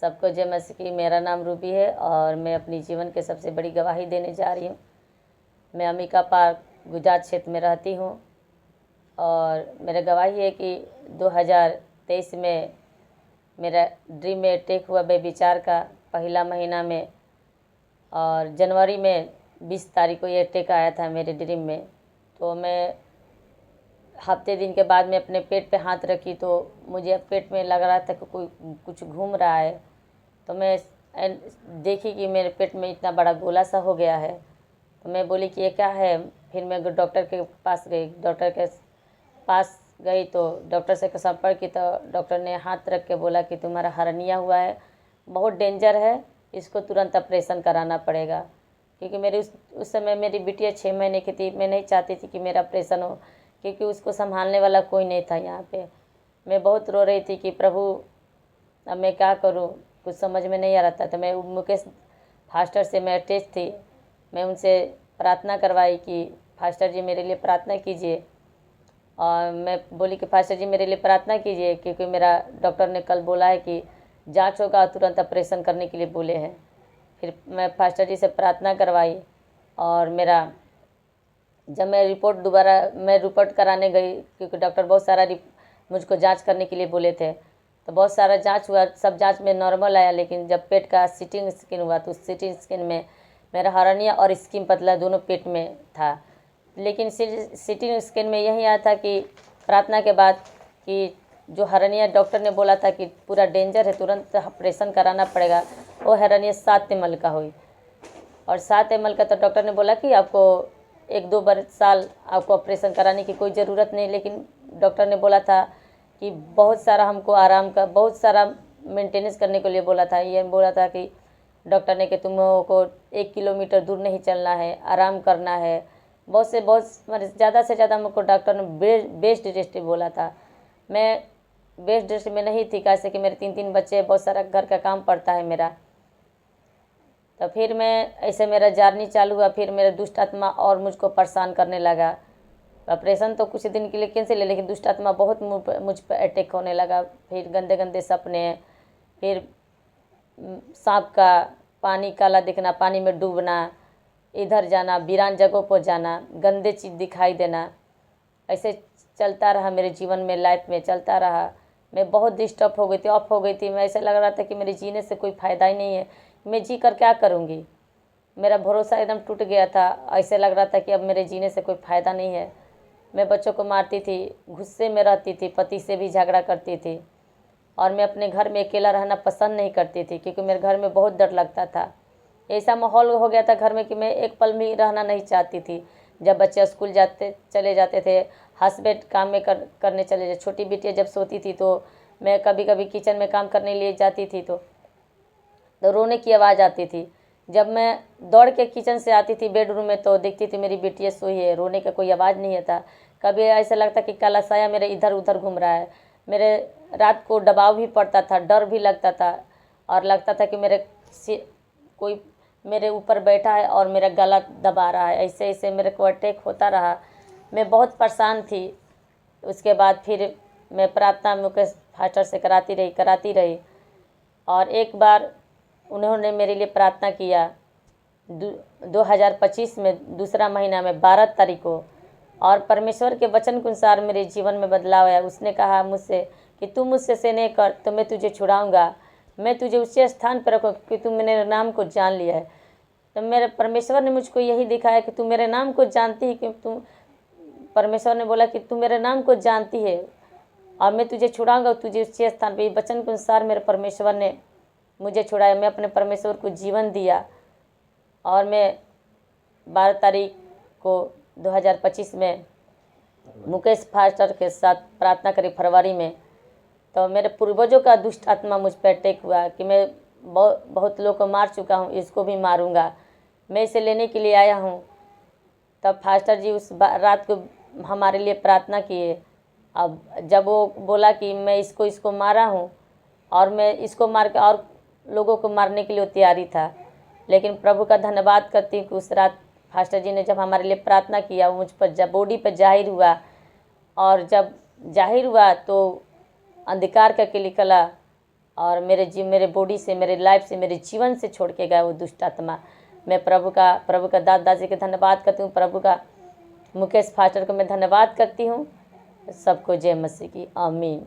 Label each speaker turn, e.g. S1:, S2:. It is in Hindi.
S1: सबको जय मसीह की। मेरा नाम रूबी है और मैं अपनी जीवन के सबसे बड़ी गवाही देने जा रही हूँ। मैं अंबिका पार्क गुजरात क्षेत्र में रहती हूँ और मेरा गवाही है कि 2023 में मेरा ड्रीम में अटैक हुआ बेविचार का पहला महीना में, और जनवरी में 20 तारीख को ये अटैक आया था मेरे ड्रीम में। तो मैं हफ्ते दिन के बाद में अपने पेट पे हाथ रखी तो मुझे पेट में लग रहा था कि कोई कुछ घूम रहा है। तो मैं देखी कि मेरे पेट में इतना बड़ा गोला सा हो गया है। तो मैं बोली कि ये क्या है। फिर मैं डॉक्टर के पास गई। डॉक्टर के पास गई तो डॉक्टर से संपर्क की तो डॉक्टर ने हाथ रख के बोला कि तुम्हारा हर्निया हुआ है, बहुत डेंजर है, इसको तुरंत ऑपरेशन कराना पड़ेगा। क्योंकि मेरी उस समय मेरी बिटिया 6 महीने की थी। मैं नहीं चाहती थी कि मेरा ऑपरेशन हो, क्योंकि उसको संभालने वाला कोई नहीं था यहाँ पे। मैं बहुत रो रही थी कि प्रभु अब मैं क्या करूँ, कुछ समझ में नहीं आ रहा था। तो मैं मुकेश फास्टर से मैं अटैच थी। मैं उनसे प्रार्थना करवाई कि फास्टर जी मेरे लिए प्रार्थना कीजिए। और मैं बोली कि फास्टर जी मेरे लिए प्रार्थना कीजिए, क्योंकि मेरा डॉक्टर ने कल बोला है कि जांच होगा, तुरंत ऑपरेशन करने के लिए बोले हैं। फिर मैं फास्टर जी से प्रार्थना करवाई और मेरा जब मैं रिपोर्ट कराने गई, क्योंकि डॉक्टर बहुत सारा मुझको जांच करने के लिए बोले थे। तो बहुत सारा जांच हुआ, सब जांच में नॉर्मल आया। लेकिन जब पेट का सीटी स्कैन हुआ तो उस सीटी स्कैन में मेरा हर्निया और स्किन पतला दोनों पेट में था। लेकिन सीटी स्कैन में यही आया था कि प्रार्थना के बाद कि जो हर्निया डॉक्टर ने बोला था कि पूरा डेंजर है, तुरंत ऑपरेशन कराना पड़ेगा, वो हर्निया 7 ml का हुई। और 7 ml का तो डॉक्टर ने बोला कि आपको 1-2 साल आपको ऑपरेशन कराने की कोई ज़रूरत नहीं। लेकिन डॉक्टर ने बोला था कि बहुत सारा हमको आराम का, बहुत सारा मेंटेनेंस करने के लिए बोला था। ये बोला था कि डॉक्टर ने कि तुमको 1 किलोमीटर दूर नहीं चलना है, आराम करना है। बहुत ज़्यादा से ज़्यादा हमको डॉक्टर ने बेस्ट रेस्ट बोला था। मैं बेस्ट रेस्ट में नहीं थी, कैसे कि मेरे 3 बच्चे, बहुत सारा घर का काम पड़ता है मेरा। तो फिर मैं ऐसे मेरा जर्नी चालू हुआ। फिर मेरा दुष्ट आत्मा और मुझको परेशान करने लगा। ऑपरेशन तो कुछ दिन के लिए कैंसिल है, लेकिन दुष्ट आत्मा बहुत मुझ पर अटैक होने लगा। फिर गंदे गंदे सपने, फिर सांप का, पानी काला दिखना, पानी में डूबना, इधर जाना, वीरान जगहों पर जाना, गंदे चीज़ दिखाई देना, ऐसे चलता रहा मेरे जीवन में, लाइफ में चलता रहा। मैं बहुत डिस्टर्ब हो गई थी, ऑफ हो गई थी। मैं ऐसे लग रहा था कि मेरे जीने से कोई फ़ायदा ही नहीं है, मैं जी कर क्या करूँगी। मेरा भरोसा एकदम टूट गया था। ऐसे लग रहा था कि अब मेरे जीने से कोई फ़ायदा नहीं है। मैं बच्चों को मारती थी, गुस्से में रहती थी, पति से भी झगड़ा करती थी। और मैं अपने घर में अकेला रहना पसंद नहीं करती थी, क्योंकि मेरे घर में बहुत डर लगता था। ऐसा माहौल हो गया था घर में कि मैं एक पल भी रहना नहीं चाहती थी। जब बच्चे स्कूल चले जाते थे, हस्बैंड काम में करने चले जाते, छोटी बेटियाँ जब सोती थी तो मैं कभी कभी किचन में काम करने लिए जाती थी तो रोने की आवाज़ आती थी। जब मैं दौड़ के किचन से आती थी बेडरूम में तो देखती थी मेरी बेटियाँ सोई है, रोने का कोई आवाज़ नहीं था। कभी ऐसा लगता कि काला साया मेरे इधर उधर घूम रहा है। मेरे रात को दबाव भी पड़ता था, डर भी लगता था, और लगता था कि कोई मेरे ऊपर बैठा है और मेरा गला दबा रहा है। ऐसे ऐसे मेरे को अटैक होता रहा। मैं बहुत परेशान थी। उसके बाद फिर मैं प्रार्थना मुकेश फास्टर से कराती रही। और एक बार उन्होंने मेरे लिए प्रार्थना किया 2025 में दूसरा महीना में 12 तारीख को, और परमेश्वर के वचन के अनुसार मेरे जीवन में बदलाव आया। उसने कहा मुझसे कि तू मुझसे से नहीं कर तो मैं तुझे छुड़ाऊंगा, मैं तुझे उसी स्थान पर रखूँ कि तू मेरे नाम को जान लिया है। तो मेरे परमेश्वर ने मुझको यही दिखाया कि तू मेरे नाम को जानती है, कि तू, परमेश्वर ने बोला कि तू मेरे नाम को जानती है और मैं तुझे छुड़ाऊंगा तुझे उसी स्थान पर। वचन के अनुसार मेरे परमेश्वर ने मुझे छुड़ाया। मैं अपने परमेश्वर को जीवन दिया और मैं 12 तारीख को 2025 में मुकेश फास्टर के साथ प्रार्थना करी फरवरी में। तो मेरे पूर्वजों का दुष्ट आत्मा मुझ पर अटैक हुआ कि मैं बहुत लोगों को मार चुका हूँ, इसको भी मारूंगा, मैं इसे लेने के लिए आया हूँ। तब फास्टर जी उस रात को हमारे लिए प्रार्थना किए। अब जब वो बोला कि मैं इसको मारा हूँ और मैं इसको मार के और लोगों को मारने के लिए तैयारी था, लेकिन प्रभु का धन्यवाद करती हूँ कि उस रात फास्टर जी ने जब हमारे लिए प्रार्थना किया, वो मुझ पर जब बॉडी पर जाहिर हुआ। और जब जाहिर हुआ तो अंधकार का किली कला और मेरे बॉडी से, मेरे लाइफ से, मेरे जीवन से छोड़ के गया वो दुष्ट आत्मा। मैं प्रभु का दादाजी के धन्यवाद करती हूँ, प्रभु का मुकेश फास्टर को मैं धन्यवाद करती हूँ। सबको जय मसीह की, आमीन।